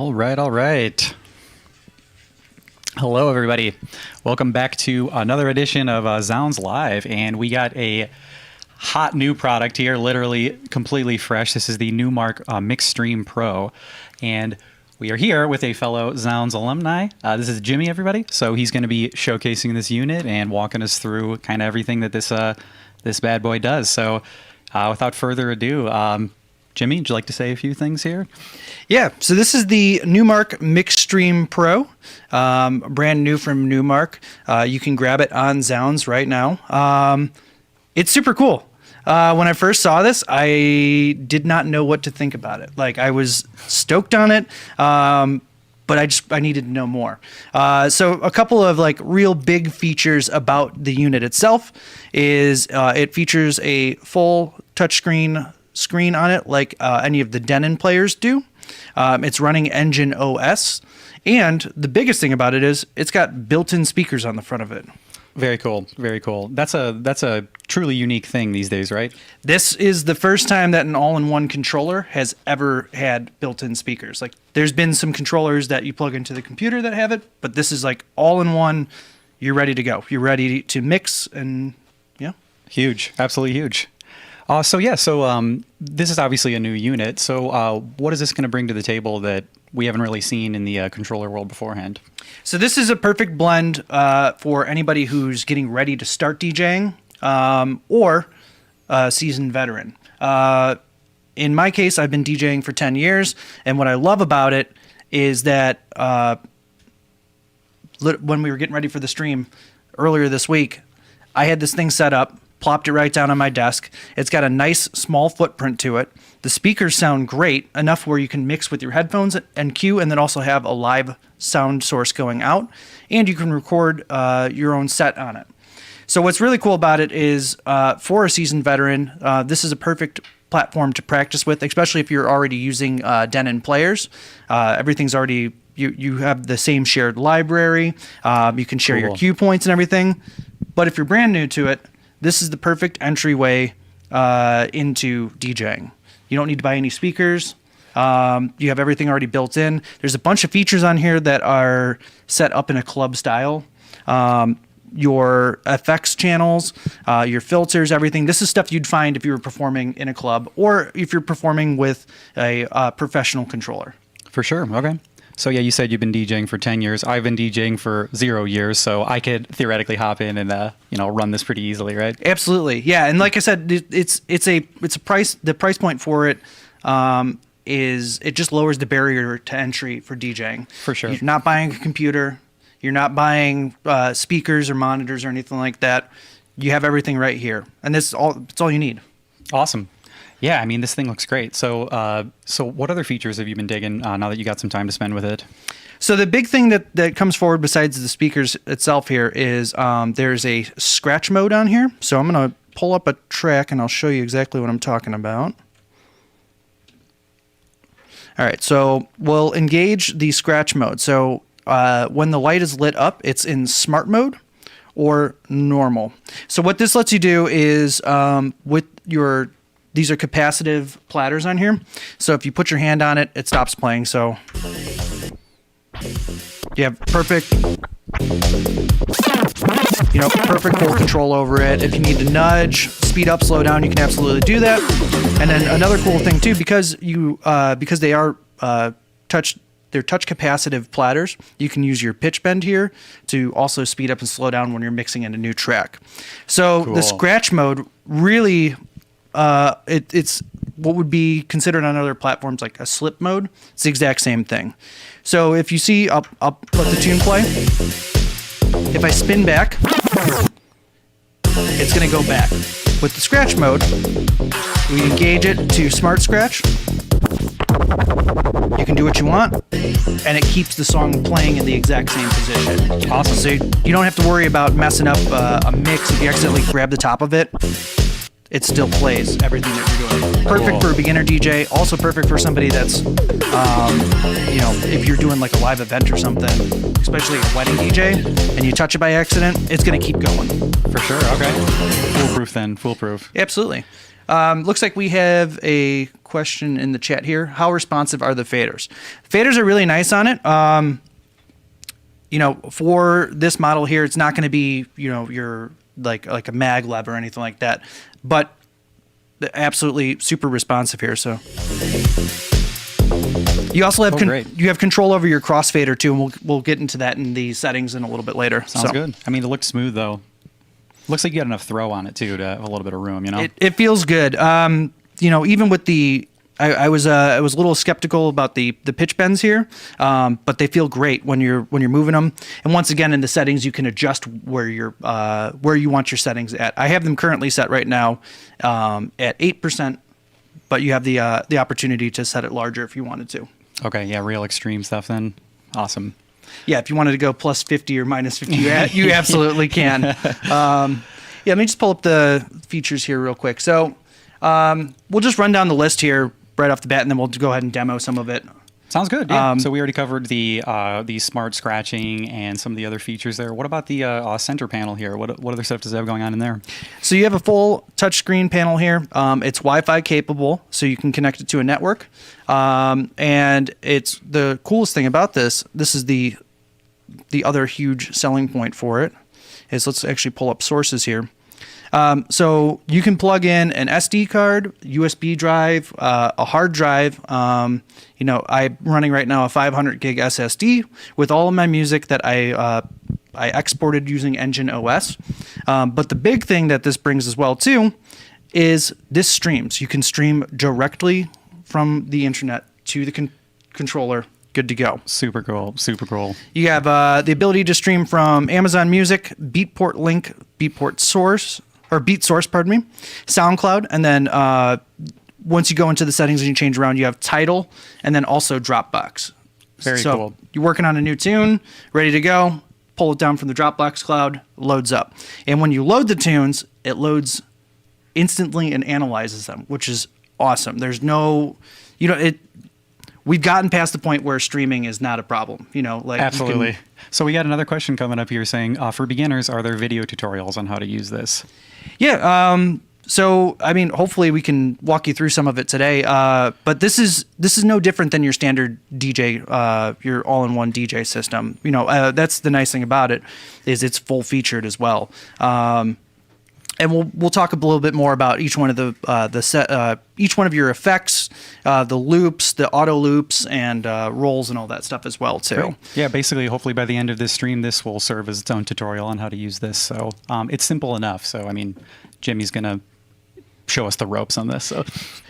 All right, all right. Hello, everybody. Welcome back to another edition of zZounds Live, and we got a hot new product here, literally completely fresh. This is the Numark MixStream Pro, and we are here with a fellow zZounds alumni. This is Jimmy, everybody. So he's going to be showcasing this unit and walking us through kind of everything that this bad boy does. So without further ado, Jimmy, would you like to say a few things here? Yeah, so this is the Numark MixStream Pro, brand new from Numark. You can grab it on zZounds right now. It's super cool. When I first saw this, I did not know what to think about it. Like, I was stoked on it, but I needed to know more. So a couple of like real big features about the unit itself is it features a full touchscreen screen on it like any of the Denon players do. It's running Engine OS, and the biggest thing about it is it's got built-in speakers on the front of it. Very cool. Very cool. That's a truly unique thing these days, right? This is the first time that an all-in-one controller has ever had built-in speakers. Like, there's been some controllers that you plug into the computer that have it, but this is like all-in-one. You're ready to go. You're ready to mix, and yeah. Huge. Absolutely huge. So this is obviously a new unit. So what is this going to bring to the table that we haven't really seen in the controller world beforehand? So this is a perfect blend for anybody who's getting ready to start DJing or a seasoned veteran. In my case, I've been DJing for 10 years, and what I love about it is that when we were getting ready for the stream earlier this week, I had this thing set up, plopped it right down on my desk. It's got a nice small footprint to it. The speakers sound great, enough where you can mix with your headphones and cue, and then also have a live sound source going out, and you can record your own set on it. So what's really cool about it is for a seasoned veteran, this is a perfect platform to practice with, especially if you're already using Denon players. Everything's already, you have the same shared library. You can share your cue points and everything. But if you're brand new to it, this is the perfect entryway into DJing. You don't need to buy any speakers. You have everything already built in. There's a bunch of features on here that are set up in a club style. Your FX channels, your filters, everything. This is stuff you'd find if you were performing in a club or if you're performing with a professional controller. For sure. Okay. So yeah, you said you've been DJing for 10 years. I've been DJing for 0 years, so I could theoretically hop in and run this pretty easily, right? Absolutely, yeah. And like I said, it's a price. The price point for it is it just lowers the barrier to entry for DJing. For sure. You're not buying a computer. You're not buying speakers or monitors or anything like that. You have everything right here, and it's all you need. Awesome. Yeah, I mean, this thing looks great. So what other features have you been digging now that you got some time to spend with it? So the big thing that comes forward besides the speakers itself here is there's a scratch mode on here. So I'm going to pull up a track, and I'll show you exactly what I'm talking about. All right, so we'll engage the scratch mode. So when the light is lit up, it's in smart mode or normal. So what this lets you do is these are capacitive platters on here. So if you put your hand on it, it stops playing. So you have perfect full control over it. If you need to nudge, speed up, slow down, you can absolutely do that. And then another cool thing too, because they are touch capacitive platters, you can use your pitch bend here to also speed up and slow down when you're mixing in a new track. So The scratch mode really, it's what would be considered on other platforms like a slip mode. It's the exact same thing. So if you see, I'll let the tune play. If I spin back, it's going to go back. With the scratch mode, we engage it to smart scratch. You can do what you want, and it keeps the song playing in the exact same position. Awesome. So you don't have to worry about messing up a mix if you accidentally grab the top of it. It still plays everything that you're doing. Perfect for a beginner DJ. Also perfect for somebody that's, if you're doing like a live event or something, especially a wedding DJ, and you touch it by accident, it's going to keep going. For sure. Okay. Foolproof then. Foolproof. Absolutely. Looks like we have a question in the chat here. How responsive are the faders? Faders are really nice on it. For this model here, it's not going to be, your like a maglev or anything like that, but absolutely super responsive here. So you also have you have control over your crossfader too, and we'll get into that in the settings in a little bit later. Sounds good. I mean, it looks smooth though. Looks like you got enough throw on it too to have a little bit of room. It feels good. Even with the I was a little skeptical about the pitch bends here, but they feel great when you're moving them. And once again, in the settings, you can adjust where you want your settings at. I have them currently set right now at 8%, but you have the opportunity to set it larger if you wanted to. Okay, yeah, real extreme stuff then. Awesome. Yeah, if you wanted to go plus 50 or minus 50, you absolutely can. Let me just pull up the features here real quick. So we'll just run down the list here right off the bat, and then we'll go ahead and demo some of it. Sounds good. Yeah. So we already covered the smart scratching and some of the other features there. What about the center panel here? What other stuff does it have going on in there? So you have a full touchscreen panel here. It's Wi-Fi capable, so you can connect it to a network. And it's the coolest thing about this. This is the other huge selling point for it. Is let's actually pull up sources here. So you can plug in an SD card, USB drive, a hard drive. I'm running right now a 500 gig SSD with all of my music that I exported using Engine OS. But the big thing that this brings as well too is this streams. You can stream directly from the internet to the controller. Good to go. Super cool. Super cool. You have the ability to stream from Amazon Music, Beatport Link, Beat Source, pardon me, SoundCloud, and then once you go into the settings and you change around, you have Tidal, and then also Dropbox. Very cool. You're working on a new tune, ready to go, pull it down from the Dropbox cloud, loads up. And when you load the tunes, it loads instantly and analyzes them, which is awesome. There's no, we've gotten past the point where streaming is not a problem, Absolutely. So we got another question coming up here saying, for beginners, are there video tutorials on how to use this? Yeah. So, hopefully we can walk you through some of it today. But this is no different than your standard DJ, your all-in-one DJ system. That's the nice thing about it is it's full featured as well. And we'll talk a little bit more about each one of each one of your effects, the loops, the auto loops, and rolls and all that stuff as well too. Great. Yeah, basically, hopefully by the end of this stream, this will serve as its own tutorial on how to use this. So it's simple enough. So Jimmy's gonna show us the ropes on this.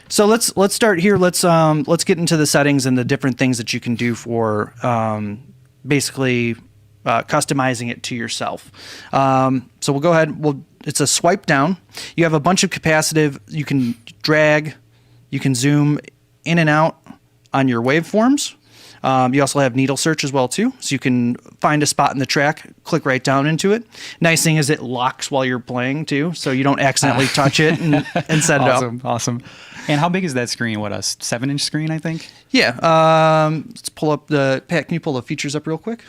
So let's start here. Let's get into the settings and the different things that you can do for basically customizing it to yourself. So we'll go ahead. It's a swipe down. You have a bunch of capacitive. You can drag. You can zoom in and out on your waveforms. You also have needle search as well too, so you can find a spot in the track, click right down into it. Nice thing is it locks while you're playing too, so you don't accidentally touch it and set it up. Awesome. And how big is that screen? What, a 7-inch screen, I think? Yeah. Let's pull up Pat, can you pull the features up real quick?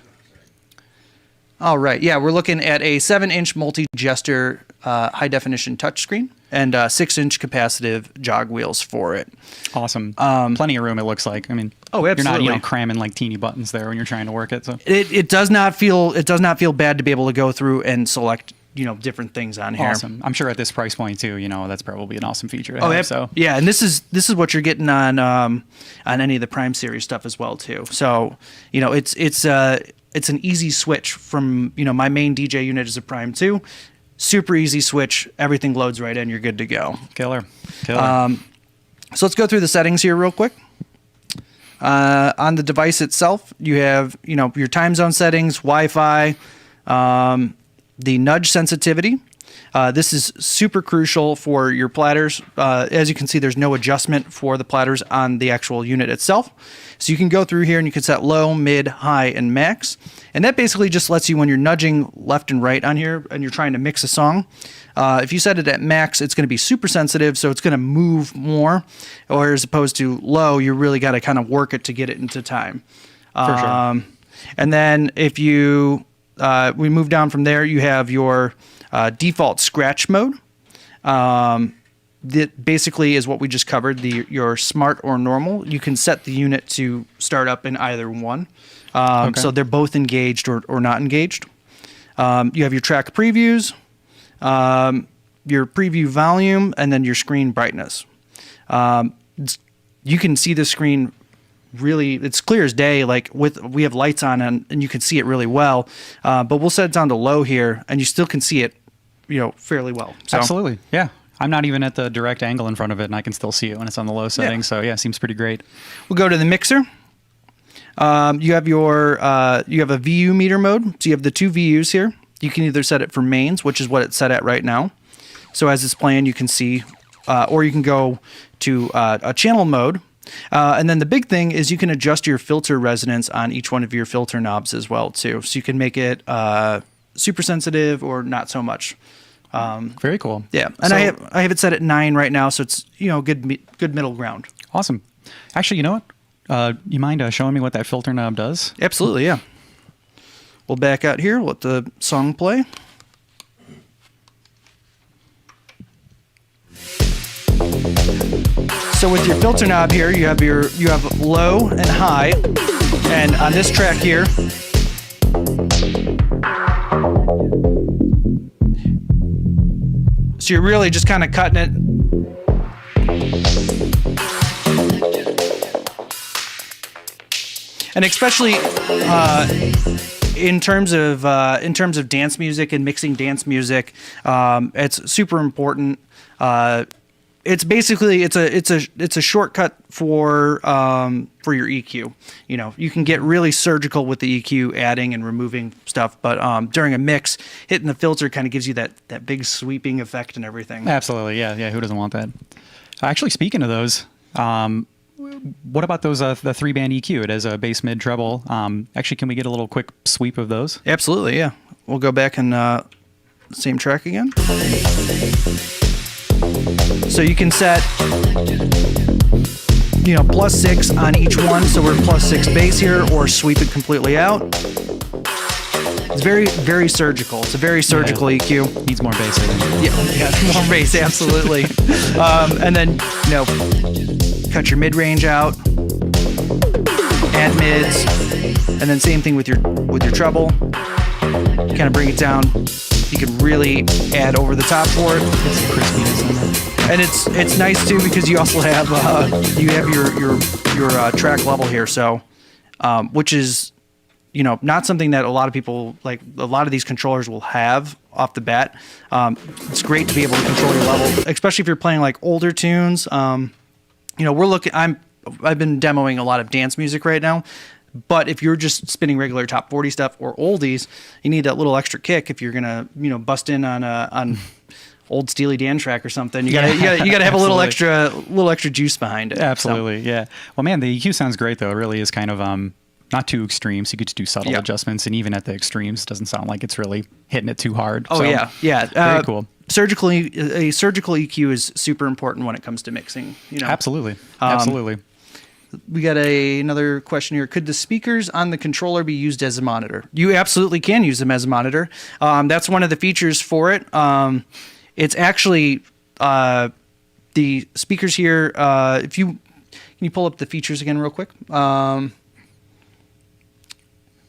All right. Yeah, we're looking at a 7-inch multi-gesture high-definition touchscreen and 6-inch capacitive jog wheels for it. Awesome. Plenty of room, it looks like. Oh, absolutely. You're not cramming like teeny buttons there when you're trying to work it. So it does not feel bad to be able to go through and select different things on here. Awesome. I'm sure at this price point too, that's probably an awesome feature to have. So yeah, and this is what you're getting on any of the Prime series stuff as well too. So it's an easy switch from, my main DJ unit is a Prime 2. Super easy switch. Everything loads right in. You're good to go. Killer. So let's go through the settings here real quick. On the device itself, you have, your time zone settings, Wi-Fi, the nudge sensitivity. This is super crucial for your platters. As you can see, there's no adjustment for the platters on the actual unit itself. So you can go through here and you can set low, mid, high, and max. And that basically just lets you, when you're nudging left and right on here and you're trying to mix a song, if you set it at max, it's going to be super sensitive, so it's going to move more. Or as opposed to low, you really got to kind of work it to get it into time. For sure. And then if we move down from there, you have your default scratch mode. that basically is what we just covered, your smart or normal. You can set the unit to start up in either one. So they're both engaged or not engaged. You have your track previews, your preview volume, and then your screen brightness. You can see the screen really, it's clear as day. Like we have lights on and you can see it really well. But we'll set it down to low here, and you still can see it, fairly well. So, absolutely, yeah. I'm not even at the direct angle in front of it, and I can still see it when it's on the low setting. Yeah. So yeah, seems pretty great. We'll go to the mixer. You have a VU meter mode. So you have the two VUs here. You can either set it for mains, which is what it's set at right now. So as it's playing, you can see, or you can go to a channel mode. And then the big thing is you can adjust your filter resonance on each one of your filter knobs as well too. So you can make it super sensitive or not so much. Very cool. Yeah, and I have it set at 9 right now, so it's good middle ground. Awesome. Actually, you know what? You mind showing me what that filter knob does? Absolutely, yeah. We'll back out here. We'll let the song play. So with your filter knob here, you have low and high, and on this track here, so you're really just kind of cutting it. And especially in terms of dance music and mixing dance music, it's super important. It's basically it's a shortcut for your EQ. You can get really surgical with the EQ, adding and removing stuff, but during a mix, hitting the filter kind of gives you that big sweeping effect and everything. Absolutely, yeah. Who doesn't want that? Actually, speaking of those, what about those the 3-band EQ? It has a bass, mid, treble. Actually, can we get a little quick sweep of those? Absolutely, yeah. We'll go back and same track again. So you can set, +6 on each one. So we're +6 bass here, or sweep it completely out. It's very, very surgical. It's a very surgical EQ. Needs more bass, I think. Yeah, more bass, absolutely. And then, cut your mid-range out, add mids, and then same thing with your treble. Kind of bring it down. You can really add over the top for it. Get some crispiness in there. And it's nice too because you also have your track level here, so which is not something that a lot of people, like a lot of these controllers, will have off the bat. It's great to be able to control your level, especially if you're playing like older tunes. I've been demoing a lot of dance music right now. But if you're just spinning regular top 40 stuff or oldies, you need that little extra kick if you're gonna, bust in on old Steely Dan track or something. You gotta have a little extra juice behind it. Absolutely, yeah. Well, man, the EQ sounds great though. It really is kind of not too extreme, so you could just do subtle adjustments, and even at the extremes, it doesn't sound like it's really hitting it too hard. Oh, so, yeah. Very cool. A surgical EQ is super important when it comes to mixing. Absolutely. We got another question here. Could the speakers on the controller be used as a monitor? You absolutely can use them as a monitor. That's one of the features for it. It's actually the speakers here. Can you pull up the features again real quick? Let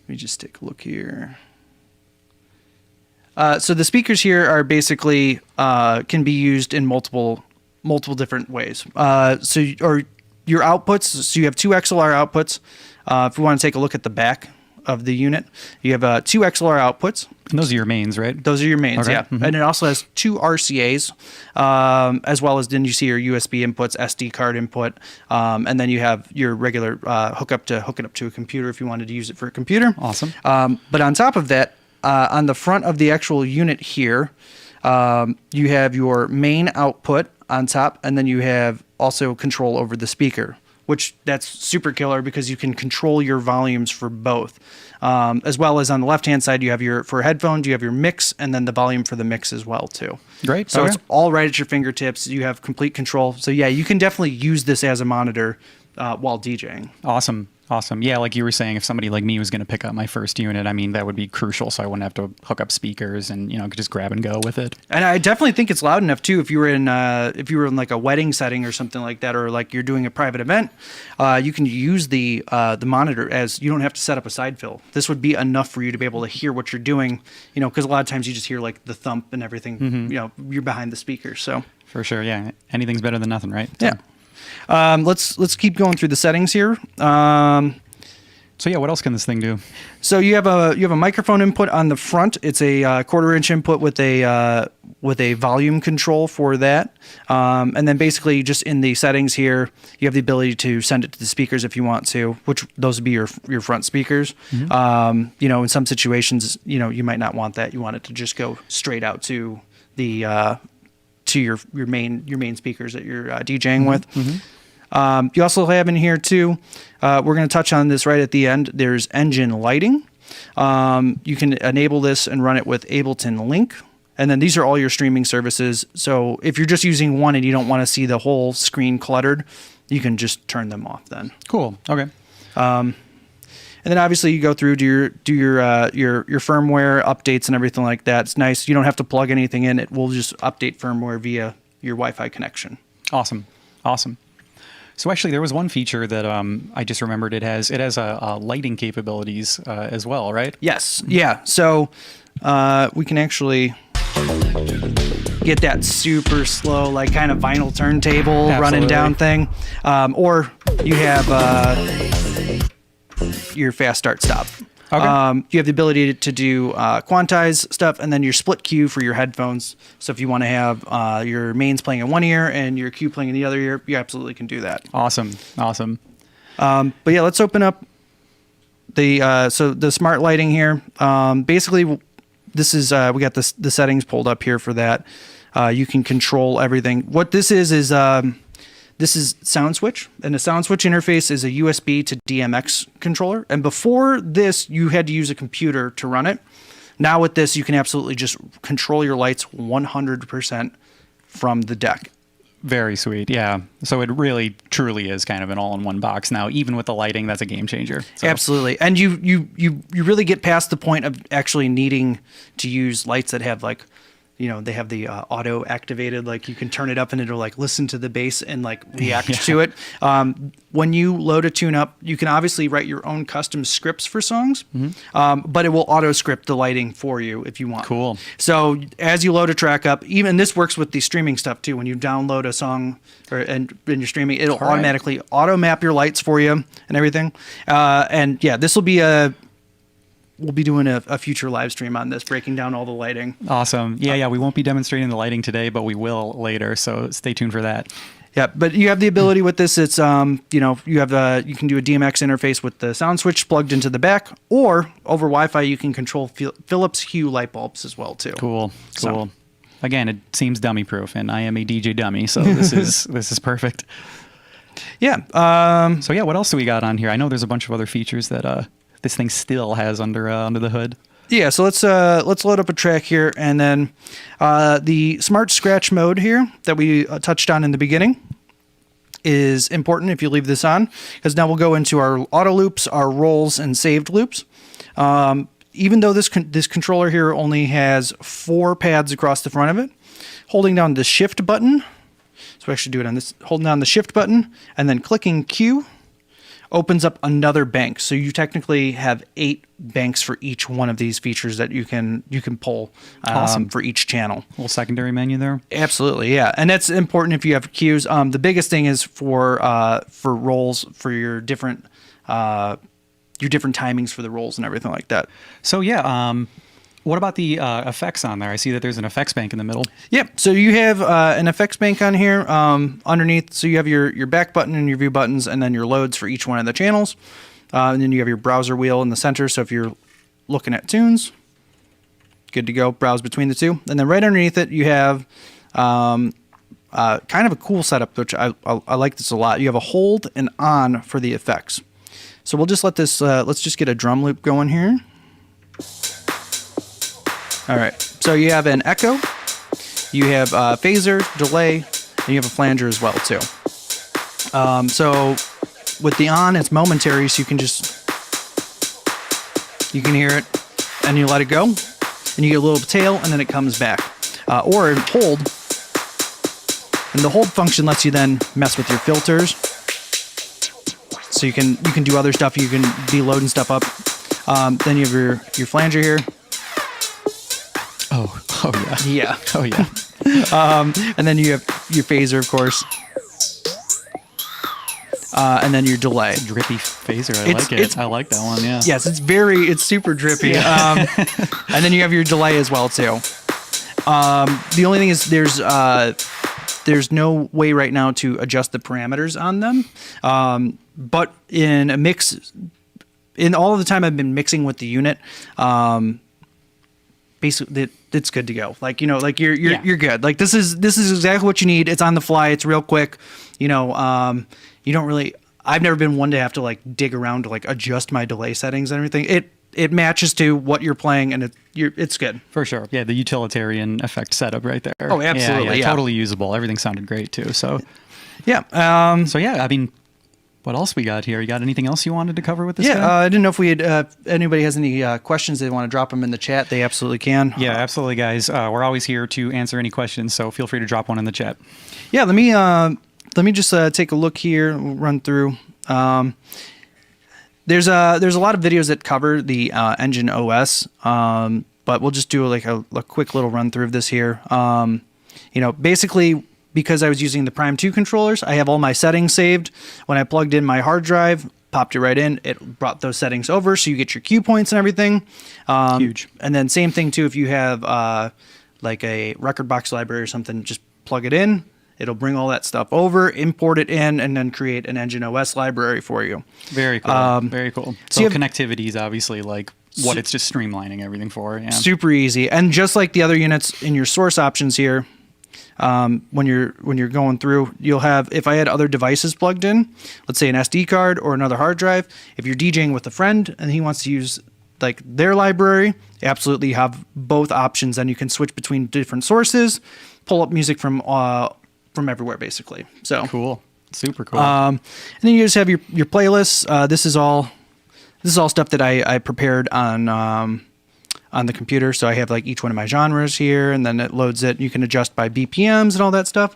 me just take a look here. So the speakers here are basically can be used in multiple different ways. Your outputs, so you have two XLR outputs. If we want to take a look at the back of the unit, you have two XLR outputs. And those are your mains, right? Those are your mains, okay. Yeah. Mm-hmm. And it also has two RCAs, as well as then you see your USB inputs, SD card input, and then you have your regular hook it up to a computer if you wanted to use it for a computer. Awesome. But on top of that, on the front of the actual unit here, you have your main output on top, and then you have also control over the speaker, which that's super killer because you can control your volumes for both. As well as on the left-hand side, you have for headphones, you have your mix, and then the volume for the mix as well, too. Great. So it's all right at your fingertips. You have complete control. So yeah, you can definitely use this as a monitor while DJing. Awesome. Awesome. Yeah, like you were saying, if somebody like me was going to pick up my first unit, I mean, that would be crucial. So I wouldn't have to hook up speakers and, could just grab and go with it. And I definitely think it's loud enough too. If you were in like a wedding setting or something like that, or like you're doing a private event, you can use the monitor as you don't have to set up a side fill. This would be enough for you to be able to hear what you're doing, because a lot of times you just hear like the thump and everything, you're behind the speakers. So for sure. Yeah. Anything's better than nothing, right? Yeah. Let's keep going through the settings here. So yeah, what else can this thing do? So you have a microphone input on the front. It's a 1/4-inch input with a volume control for that. And then basically just in the settings here, you have the ability to send it to the speakers if you want to, which those would be your front speakers. In some situations, you might not want that. You want it to just go straight out to the to your main speakers that you're DJing with. You also have in here too, we're going to touch on this right at the end, there's engine lighting. You can enable this and run it with Ableton Link. And then these are all your streaming services. So if you're just using one and you don't want to see the whole screen cluttered, you can just turn them off then. Cool. Okay. And then obviously you go through do your firmware updates and everything like that. It's nice. You don't have to plug anything in. It will just update firmware via your Wi-Fi connection. Awesome. So actually, there was one feature that I just remembered. It has a lighting capabilities as well, right? Yes. Yeah. So we can actually get that super slow, like kind of vinyl turntable running down thing, or you have your fast start stop. Okay. You have the ability to do quantize stuff, and then your split cue for your headphones. So if you want to have your mains playing in one ear and your cue playing in the other ear, you absolutely can do that. Awesome. But yeah, let's open up the smart lighting here. Basically, this is we got the settings pulled up here for that. You can control everything. What this is this is sound switch, and the sound switch interface is a USB to DMX controller. And before this, you had to use a computer to run it. Now with this, you can absolutely just control your lights 100% from the deck. Very sweet. Yeah. So it really, truly is kind of an all-in-one box now. Even with the lighting, that's a game changer. So. Absolutely. And you really get past the point of actually needing to use lights that have like, they have the auto activated, like you can turn it up and it'll like listen to the bass and like react to it. When you load a tune up, you can obviously write your own custom scripts for songs, but it will auto script the lighting for you if you want. Cool. So as you load a track up, even this works with the streaming stuff too. When you download a song and you're streaming, it'll automatically auto map your lights for you and everything. And yeah, this will be we'll be doing a future live stream on this, breaking down all the lighting. Awesome. Yeah. We won't be demonstrating the lighting today, but we will later. So stay tuned for that. Yeah, but you have the ability with this. It's you can do a DMX interface with the sound switch plugged into the back, or over Wi-Fi you can control Philips Hue light bulbs as well too. Cool. So, again, it seems dummy proof, and I am a DJ dummy, so this is perfect. Yeah. So yeah, what else do we got on here? I know there's a bunch of other features that this thing still has under the hood. Yeah, so let's load up a track here, and then the smart scratch mode here that we touched on in the beginning is important if you leave this on, because now we'll go into our auto loops, our rolls, and saved loops. Even though this controller here only has 4 pads across the front of it, holding down the shift button, so we actually do it on this, holding down the shift button, and then clicking Q, opens up another bank. So you technically have 8 banks for each one of these features that you can pull Awesome. for each channel. Little secondary menu there. Absolutely, yeah, and that's important if you have cues. The biggest thing is for rolls, for your different timings for the rolls and everything like that. So yeah, what about the effects on there? I see that there's an effects bank in the middle. Yep. So you have an effects bank on here underneath. So you have your back button and your view buttons, and then your loads for each one of the channels. And then you have your browser wheel in the center. So if you're looking at tunes, good to go. Browse between the two. And then right underneath it, you have kind of a cool setup, which I like this a lot. You have a hold and on for the effects. So we'll just let this, let's just get a drum loop going here. All right, so you have an echo, you have phaser, delay, and you have a flanger as well too. So with the on, it's momentary, so you can hear it, and you let it go, and you get a little tail, and then it comes back. Or hold, and the hold function lets you then mess with your filters, so you can do other stuff. You can be loading stuff up. Then you have your flanger here. Oh yeah. Yeah. Oh yeah. And then you have your phaser, of course. And then your delay. Drippy phaser. I like it. I like that one. Yeah. Yes, it's super drippy. Yeah. And then you have your delay as well too. The only thing is there's no way right now to adjust the parameters on them. But in a mix, in all of the time I've been mixing with the unit, basically it's good to go. Like, you're good. Like this is exactly what you need. It's on the fly. It's real quick. You don't really, I've never been one to have to like dig around to like adjust my delay settings and everything. It matches to what you're playing, and it's good. For sure. Yeah, the utilitarian effect setup right there. Oh, absolutely. Yeah. Totally usable. Everything sounded great too. So yeah. So yeah, I mean, what else we got here? You got anything else you wanted to cover with this? Yeah, I didn't know if we had anybody has any questions they want to drop them in the chat. They absolutely can. Yeah, absolutely, guys. We're always here to answer any questions, so feel free to drop one in the chat. Yeah, let me just take a look here. We'll run through. There's a lot of videos that cover the engine OS, but we'll just do like a quick little run through of this here. Basically, because I was using the Prime 2 controllers, I have all my settings saved. When I plugged in my hard drive, popped it right in, it brought those settings over, so you get your cue points and everything. Huge. And then same thing too, if you have like a record box library or something, just plug it in. It'll bring all that stuff over, import it in, and then create an Engine OS library for you. Very cool. Very cool. So you connectivity is obviously like what it's just streamlining everything for. Yeah. Super easy. And just like the other units in your source options here, when you're going through, you'll have, if I had other devices plugged in, let's say an SD card or another hard drive, if you're DJing with a friend and he wants to use like their library, absolutely have both options, and you can switch between different sources, pull up music from everywhere basically. So cool. Super cool. And then you just have your playlists. This is all stuff that I prepared on the computer. So I have like each one of my genres here, and then it loads it. You can adjust by BPMs and all that stuff.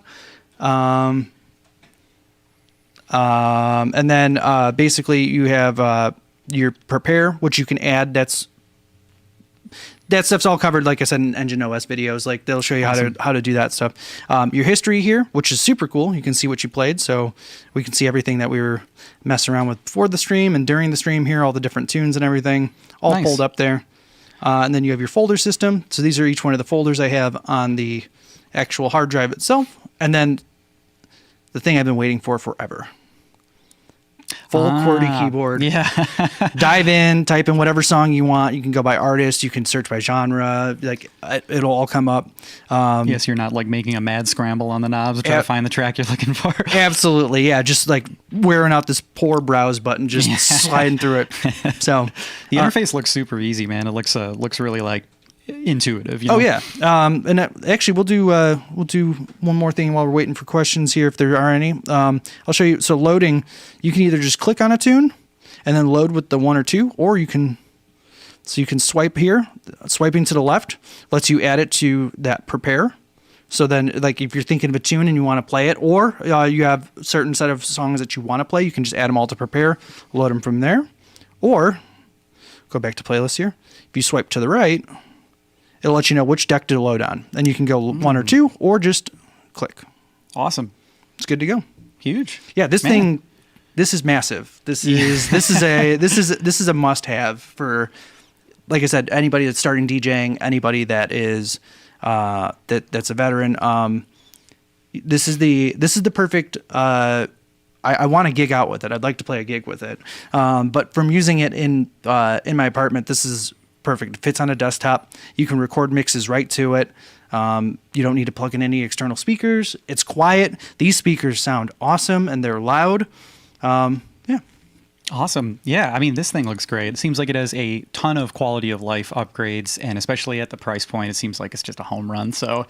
And then basically you have your prepare, which you can add. That stuff's all covered, like I said, in Engine OS videos. Like they'll show you how to do that stuff. Your history here, which is super cool. You can see what you played, so we can see everything that we were messing around with before the stream and during the stream here, all the different tunes and everything, all pulled up there. And then you have your folder system. So these are each one of the folders I have on the actual hard drive itself. And then the thing I've been waiting for forever. Full QWERTY keyboard. Yeah. Dive in, type in whatever song you want. You can go by artist. You can search by genre. Like it'll all come up. Yes, you're not like making a mad scramble on the knobs to try to find the track you're looking for. Absolutely, yeah. Just like wearing out this poor browse button, just sliding through it. So the interface looks super easy, man. It looks really like intuitive. You know? Oh yeah. And actually, we'll do one more thing while we're waiting for questions here, if there are any. I'll show you. So loading, you can either just click on a tune and then load with the 1 or 2, or you can swipe here. Swiping to the left lets you add it to that prepare. So then, like if you're thinking of a tune and you want to play it, or you have a certain set of songs that you want to play, you can just add them all to prepare, load them from there, or go back to playlist here. If you swipe to the right, it'll let you know which deck to load on. And you can go 1 or 2, or just click. Awesome. It's good to go. Huge. Yeah, this is massive. This is a must-have for, like I said, anybody that's starting DJing, anybody that is that's a veteran. This is the perfect. I want to gig out with it. I'd like to play a gig with it. But from using it in my apartment, this is perfect. It fits on a desktop. You can record mixes right to it. You don't need to plug in any external speakers. It's quiet. These speakers sound awesome and they're loud. Yeah. Awesome. Yeah. I mean, this thing looks great. It seems like it has a ton of quality of life upgrades, and especially at the price point, it seems like it's just a home run. So,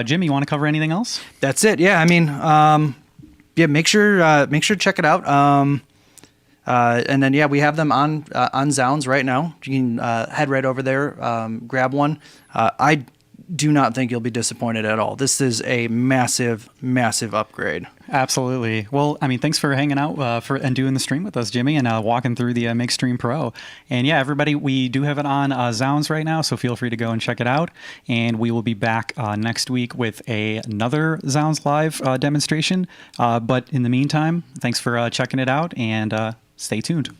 Jimmy, you want to cover anything else? That's it. Yeah. I mean, yeah, make sure to check it out. And then we have them on zZounds right now. You can head right over there, grab one. I do not think you'll be disappointed at all. This is a massive, massive upgrade. Absolutely. Well, I mean, thanks for hanging out and doing the stream with us, Jimmy, and walking through the MixStream Pro. And yeah, everybody, we do have it on zZounds right now, so feel free to go and check it out. And we will be back next week with another zZounds Live demonstration. But in the meantime, thanks for checking it out, and stay tuned.